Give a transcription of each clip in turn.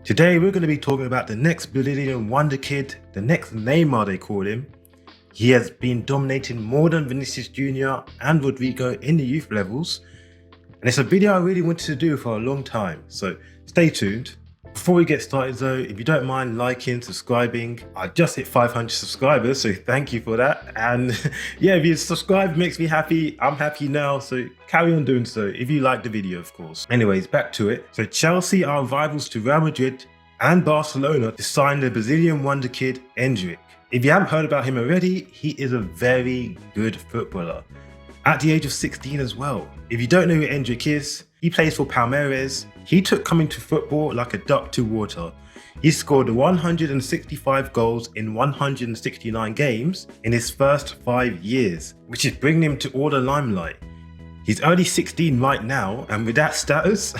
Today we're going to be talking about the next Brazilian Wonderkid, the next Neymar they call him. He has been dominating more than Vinicius Jr. and Rodrigo in the youth levels. And it's a video I really wanted to do for a long time, so stay tuned. Before we get started though, if you don't mind liking, subscribing, I just hit 500 subscribers, so thank you for that. And yeah, if you subscribe, makes me happy. I'm happy now, so carry on doing so if you like the video, of course. Anyways, back to it. So Chelsea are rivals to Real Madrid and Barcelona to sign the Brazilian Wonderkid Endrick. If you haven't heard about him already, he is a very good footballer. At the age of 16 as well. If you don't know who Endrick is, he plays for Palmeiras. He took coming to football like a duck to water. He scored 165 goals in 169 games in his first 5 years, which is bringing him to all the limelight. He's only 16 right now, and with that status,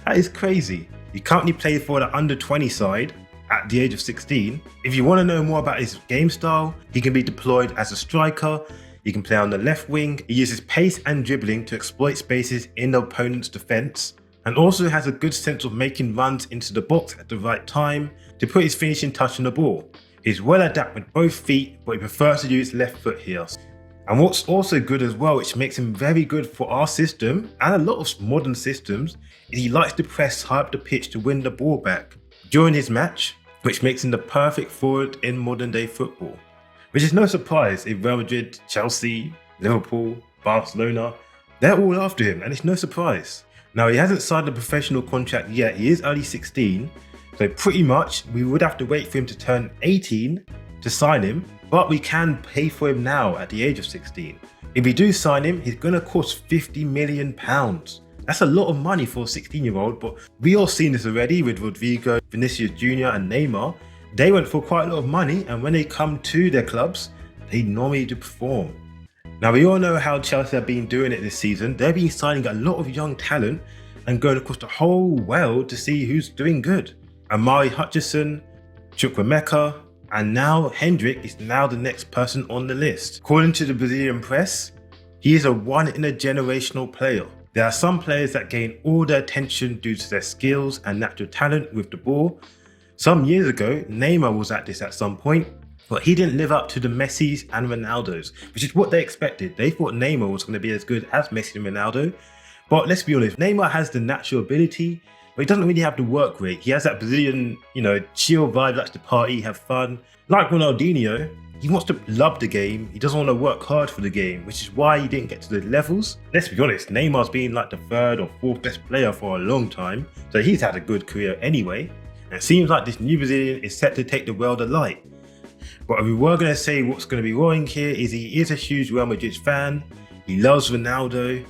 that is crazy. He currently plays for the under-20 side at the age of 16. If you want to know more about his game style, he can be deployed as a striker. He can play on the left wing. He uses pace and dribbling to exploit spaces in the opponent's defence, and also has a good sense of making runs into the box at the right time to put his finishing touch on the ball. He's well adapted with both feet, but he prefers to use his left foot here. And what's also good as well, which makes him very good for our system and a lot of modern systems, is he likes to press high up the pitch to win the ball back during his match, which makes him the perfect forward in modern day football. Which is no surprise if Real Madrid, Chelsea, Liverpool, Barcelona, they're all after him, and it's no surprise. Now, he hasn't signed a professional contract yet. He is only 16, so pretty much we would have to wait for him to turn 18 to sign him, but we can pay for him now at the age of 16. If we do sign him, he's going to cost £50 million. That's a lot of money for a 16-year-old, but we all seen this already with Rodrigo, Vinicius Jr. and Neymar. They went for quite a lot of money, and when they come to their clubs, they normally do perform. Now, we all know how Chelsea have been doing it this season. They've been signing a lot of young talent and going across the whole world to see who's doing good. Amari Hutchinson, Chukwuemeka, and now Endrick is now the next person on the list. According to the Brazilian press, he is a one-in-a-generational player. There are some players that gain all their attention due to their skills and natural talent with the ball. Some years ago, Neymar was at this at some point, but he didn't live up to the Messis and Ronaldos, which is what they expected. They thought Neymar was going to be as good as Messi and Ronaldo. But let's be honest, Neymar has the natural ability, but he doesn't really have the work rate. He has that Brazilian, chill vibe, likes to party, have fun. Like Ronaldinho, he wants to love the game. He doesn't want to work hard for the game, which is why he didn't get to the levels. Let's be honest, Neymar's been like the third or fourth best player for a long time, so he's had a good career anyway. And it seems like this new Brazilian is set to take the world alight. But if we were going to say what's going to be wrong here is he is a huge Real Madrid fan. He loves Ronaldo.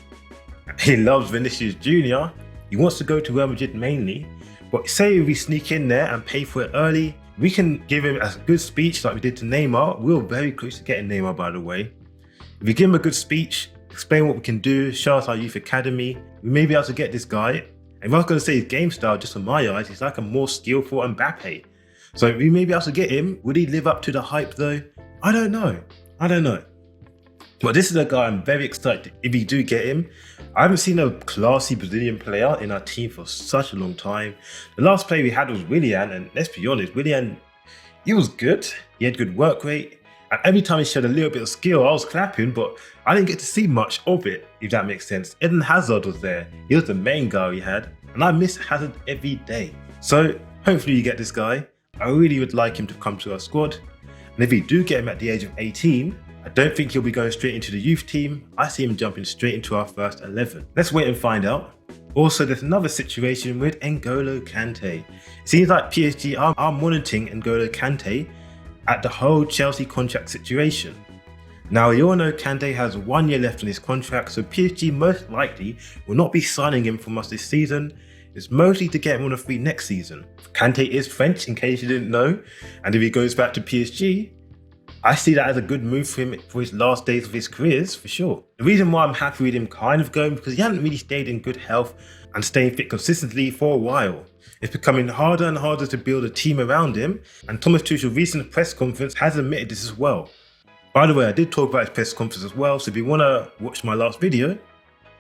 He loves Vinicius Jr. He wants to go to Real Madrid mainly. But say if we sneak in there and pay for it early, we can give him a good speech like we did to Neymar. We were very close to getting Neymar, by the way. If we give him a good speech, explain what we can do, show us our youth academy, we may be able to get this guy. And if I was going to say his game style, just in my eyes, he's like a more skillful Mbappe. So we may be able to get him. Would he live up to the hype though? I don't know. But this is a guy I'm very excited if we do get him. I haven't seen a classy Brazilian player in our team for such a long time. The last player we had was Willian, and let's be honest, Willian, he was good. He had good work rate. And every time he showed a little bit of skill, I was clapping, but I didn't get to see much of it, if that makes sense. Eden Hazard was there. He was the main guy we had, and I miss Hazard every day. So hopefully you get this guy. I really would like him to come to our squad. And if we do get him at the age of 18, I don't think he'll be going straight into the youth team. I see him jumping straight into our first 11. Let's wait and find out. Also, there's another situation with N'Golo Kante. It seems like PSG are monitoring N'Golo Kante at the whole Chelsea contract situation. Now, we all know Kante has 1 year left on his contract, so PSG most likely will not be signing him from us this season. It's mostly to get him on a free next season. Kante is French, in case you didn't know, and if he goes back to PSG, I see that as a good move for him for his last days of his careers, for sure. The reason why I'm happy with him kind of going, because he hasn't really stayed in good health and staying fit consistently for a while. It's becoming harder and harder to build a team around him, and Thomas Tuchel's recent press conference has admitted this as well. By the way, I did talk about his press conference as well, so if you want to watch my last video,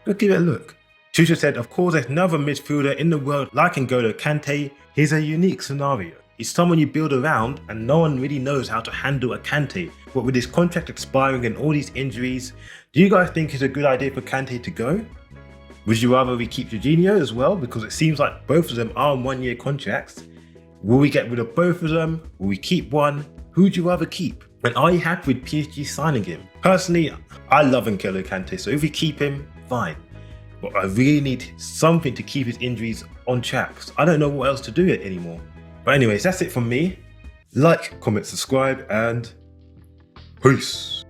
go give it a look. Tuchel said, of course there's another midfielder in the world like N'Golo Kante. He's a unique scenario. He's someone you build around and no one really knows how to handle a Kante. But with his contract expiring and all these injuries, do you guys think it's a good idea for Kante to go? Would you rather we keep Jorginho as well? Because it seems like both of them are on 1 year contracts. Will we get rid of both of them? Will we keep one? Who would you rather keep? And are you happy with PSG signing him? Personally, I love N'Golo Kante, so if we keep him, fine. But I really need something to keep his injuries on track. I don't know what else to do it anymore. But anyways, that's it from me. Like, comment, subscribe, and peace.